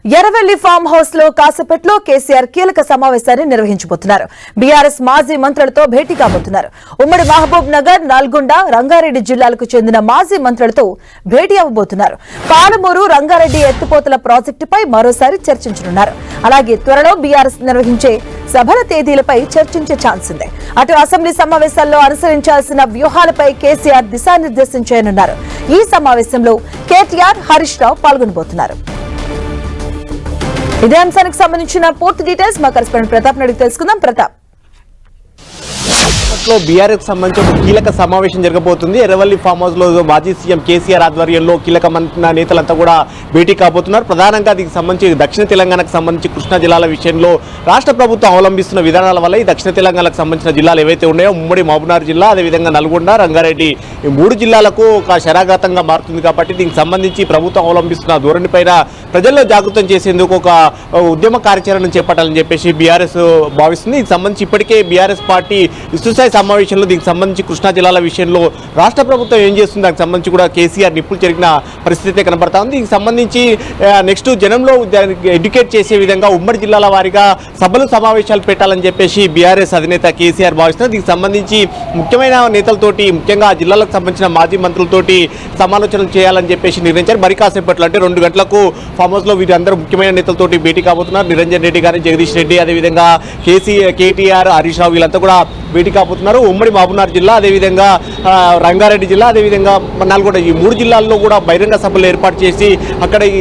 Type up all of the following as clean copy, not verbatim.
Erravelli farm house లో కాసేపట్లో కేసీఆర్ కీలక సమావేశాన్ని నిర్వహించబోతున్నారు. బీఆర్ఎస్ మాజీ మంత్రులతో భేటీ కాబోతున్నారు. ఉమ్మడి మహబూబ్ నగర్, నల్గొండ, రంగారెడ్డి జిల్లాలకు చెందిన మాజీ మంత్రులతో భేటీ అవ్వబోతున్నారు. పాలమూరు, రంగారెడ్డి ఎత్తిపోతల ప్రాజెక్టుపై మరోసారి చర్చించనున్నారు. అలాగే త్వరలో బీఆర్ఎస్ నిర్వహించే సభల తేదీలపై చర్చించే ఛాన్స్ ఉంది. అటు అసెంబ్లీ సమావేశాల్లో అనుసరించాల్సిన వ్యూహాలపై కేసీఆర్ దిశానిర్దేశం చేయనున్నారు. ఈ సమావేశంలో కేటీఆర్, హరీష్ రావు పాల్గొనబోతున్నారు. ఇదే అంశానికి సంబంధించిన పూర్తి డీటెయిల్స్ మా కరెస్పాండెంట్ ప్రతాప్ అడిగి తెలుసుకుందాం. ప్రతాప్, బీఆర్ఎస్ సంబంధించి ఒక కీలక సమావేశం జరగబోతుంది. ఎర్రవల్లి ఫామ్ హౌస్ లో మాజీ సీఎం కేసీఆర్ ఆధ్వర్యంలో కీలక నేతలంతా కూడా భేటీ కాబోతున్నారు. ప్రధానంగా దీనికి సంబంధించి దక్షిణ తెలంగాణకు సంబంధించి కృష్ణా జిల్లాల విషయంలో రాష్ట్ర ప్రభుత్వం అవలంబిస్తున్న విధానాల వల్ల ఈ దక్షిణ తెలంగాణకు సంబంధించిన జిల్లాలు ఏవైతే ఉన్నాయో ఉమ్మడి మహబూబ్నగర్ జిల్లా, అదేవిధంగా నల్గొండ, రంగారెడ్డి ఈ మూడు జిల్లాలకు ఒక శరాఘాతంగా మారుతుంది. కాబట్టి దీనికి సంబంధించి ప్రభుత్వం అవలంబిస్తున్న ధోరణి పైన ప్రజల్లో జాగృతం చేసేందుకు ఒక ఉద్యమ కార్యాచరణను చేపట్టాలని చెప్పేసి బీఆర్ఎస్ భావిస్తుంది. దీనికి సంబంధించి ఇప్పటికే బీఆర్ఎస్ పార్టీ విస్తృత సమావేశంలో దీనికి సంబంధించి కృష్ణా జిల్లాల విషయంలో రాష్ట్ర ప్రభుత్వం ఏం చేస్తుంది దానికి సంబంధించి కూడా కేసీఆర్ నిప్పులు జరిగిన పరిస్థితి కనబడతా ఉంది. దీనికి సంబంధించి నెక్స్ట్ జనంలో ఎడ్యుకేట్ చేసే విధంగా ఉమ్మడి జిల్లాల వారీగా సభలు సమావేశాలు పెట్టాలని చెప్పేసి బీఆర్ఎస్ అధినేత కేసీఆర్ భావిస్తున్నారు. దీనికి సంబంధించి ముఖ్యమైన నేతలతోటి, ముఖ్యంగా ఆ జిల్లాలకు సంబంధించిన మాజీ మంత్రులతోటి సమాలోచనలు చేయాలని చెప్పేసి నిర్ణయించారు. మరి కాసేపట్లో అంటే 2 గంటలకు ఫామ్ హౌస్ లో వీరందరూ ముఖ్యమైన నేతలతోటి భేటీ కాబోతున్నారు. నిరంజన్ రెడ్డి గారి, జగదీష్ రెడ్డి, అదేవిధంగా కేటీఆర్, హరీష్ రావు వీళ్ళంతా కూడా భేటీ కాబోతున్నారు. ఉమ్మడి మహబూబ్నగర్ జిల్లా, అదేవిధంగా రంగారెడ్డి జిల్లా, అదేవిధంగా నల్గొండ ఈ 3 జిల్లాల్లో కూడా బహిరంగ సభలు ఏర్పాటు చేసి అక్కడ ఈ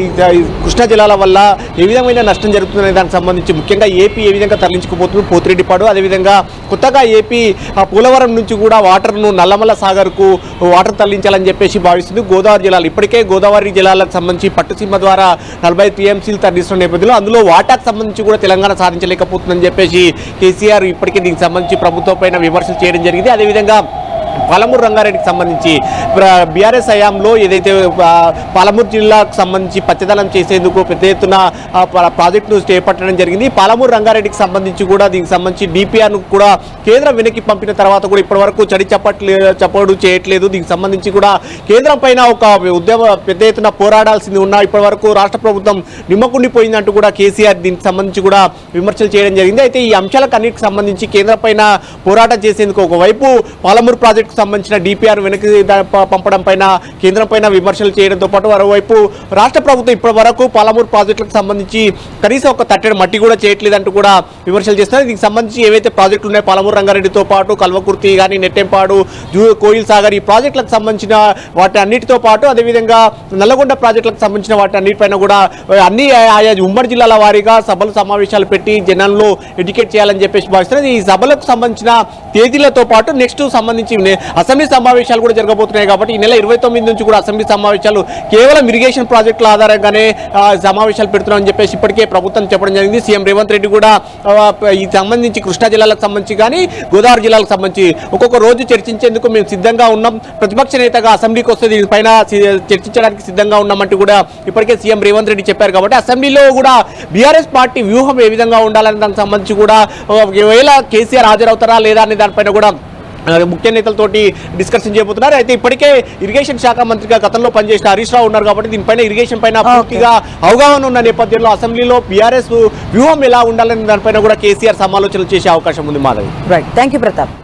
కృష్ణా జిల్లాల వల్ల ఏ విధమైన నష్టం జరుగుతుందనే దానికి సంబంధించి ముఖ్యంగా ఏపీ ఏ విధంగా తరలించుకుపోతుంది పోతిరెడ్డిపాడు, అదేవిధంగా కొత్తగా ఏపీ పోలవరం నుంచి కూడా వాటర్ను నల్లమల్ల సాగర్కు వాటర్ తరలించాలని చెప్పేసి భావిస్తుంది. గోదావరి జిల్లాలు ఇప్పటికే గోదావరి జిల్లాలకు సంబంధించి పట్టుసీమ ద్వారా 40 టీఎంసీలు తరలిస్తున్న నేపథ్యంలో అందులో వాటాకు సంబంధించి కూడా తెలంగాణ సాధించలేకపోతుందని చెప్పేసి కేసీఆర్ ఇప్పటికే దీనికి సంబంధించి ప్రభుత్వం పైన విమర్శలు చేయడం జరిగింది. అదేవిధంగా పాలమూరు, రంగారెడ్డికి సంబంధించి బీఆర్ఎస్ హయాంలో ఏదైతే పాలమూరు జిల్లాకు సంబంధించి పచ్చదనం చేసేందుకు పెద్ద ఎత్తున ప్రాజెక్టును చేపట్టడం జరిగింది. పాలమూరు, రంగారెడ్డికి సంబంధించి కూడా దీనికి సంబంధించి డిపిఆర్ను కూడా కేంద్రం వెనక్కి పంపిన తర్వాత కూడా ఇప్పటివరకు చప్పుడు చేయట్లేదు. దీనికి సంబంధించి కూడా కేంద్రం పైన ఒక ఉద్యమ పెద్ద ఎత్తున పోరాడాల్సింది ఉన్నా ఇప్పటివరకు రాష్ట్ర ప్రభుత్వం నిమ్మకుండిపోయిందంటూ కూడా కేసీఆర్ దీనికి సంబంధించి కూడా విమర్శలు చేయడం జరిగింది. అయితే ఈ అంశాలకు అన్నిటికి సంబంధించి కేంద్రం పైన పోరాటం చేసేందుకు ఒకవైపు పాలమూరు ప్రాజెక్టు సంబంధించిన డిపిఆర్ వెనక్కి పంపడం పైన కేంద్రం పైన విమర్శలు చేయడంతో పాటు మరోవైపు రాష్ట్ర ప్రభుత్వం ఇప్పటి వరకు పాలమూరు ప్రాజెక్టులకు సంబంధించి కనీసం ఒక తట్టెడు మట్టి కూడా చేయట్లేదంటూ కూడా విమర్శలు చేస్తున్నారు. దీనికి సంబంధించి ఏవైతే ప్రాజెక్టులు ఉన్నాయో పాలమూరు, రంగారెడ్డితో పాటు కల్వకుర్తి కానీ, నెట్టెంపాడు, కోయిల్ సాగర్ ఈ ప్రాజెక్టులకు సంబంధించిన వాటి అన్నిటితో పాటు అదేవిధంగా నల్లగొండ ప్రాజెక్టులకు సంబంధించిన వాటి అన్నిటిపైన కూడా అన్ని ఆయా ఉమ్మడి జిల్లాల వారీగా సభలు సమావేశాలు పెట్టి జనంలో ఎడ్యుకేట్ చేయాలని చెప్పేసి భావిస్తున్నారు. ఈ సభలకు సంబంధించిన తేదీలతో పాటు నెక్స్ట్ సంబంధించి అసెంబ్లీ సమావేశాలు కూడా జరగబోతున్నాయి. కాబట్టి ఈ నెల 29 నుంచి కూడా అసెంబ్లీ సమావేశాలు కేవలం ఇరిగేషన్ ప్రాజెక్టుల ఆధారంగానే సమావేశాలు పెడుతున్నామని చెప్పేసి ఇప్పటికే ప్రభుత్వం చెప్పడం జరిగింది. సీఎం రేవంత్ రెడ్డి కూడా ఈ సంబంధించి కృష్ణా జిల్లాలకు సంబంధించి కానీ గోదావరి జిల్లాలకు సంబంధించి ఒక్కొక్క రోజు చర్చించేందుకు మేము సిద్ధంగా ఉన్నాం, ప్రతిపక్ష నేతగా అసెంబ్లీకి వస్తే దీనిపైన చర్చించడానికి సిద్ధంగా ఉన్నామంటూ కూడా ఇప్పటికే సీఎం రేవంత్ రెడ్డి చెప్పారు. కాబట్టి అసెంబ్లీలో కూడా బీఆర్ఎస్ పార్టీ వ్యూహం ఏ విధంగా ఉండాలని దానికి సంబంధించి కూడా ఒకవేళ కేసీఆర్ హాజరవుతారా లేదా అనే దానిపైన కూడా ముఖ్య నేతలతోటి డిస్కషన్ చేయబోతున్నారు. అయితే ఇప్పటికే ఇరిగేషన్ శాఖ మంత్రిగా గతంలో పనిచేసిన హరీష్ రావు ఉన్నారు. కాబట్టి దీనిపైన ఇరిగేషన్ పైన పూర్తిగా అవగాహన ఉన్న నేపథ్యంలో అసెంబ్లీలో బీఆర్ఎస్ వ్యూహం ఎలా ఉండాలని దానిపైన కూడా కేసీఆర్ సమాలోచనలు చేసే అవకాశం ఉంది. Madhavi, right, thank you Pratap.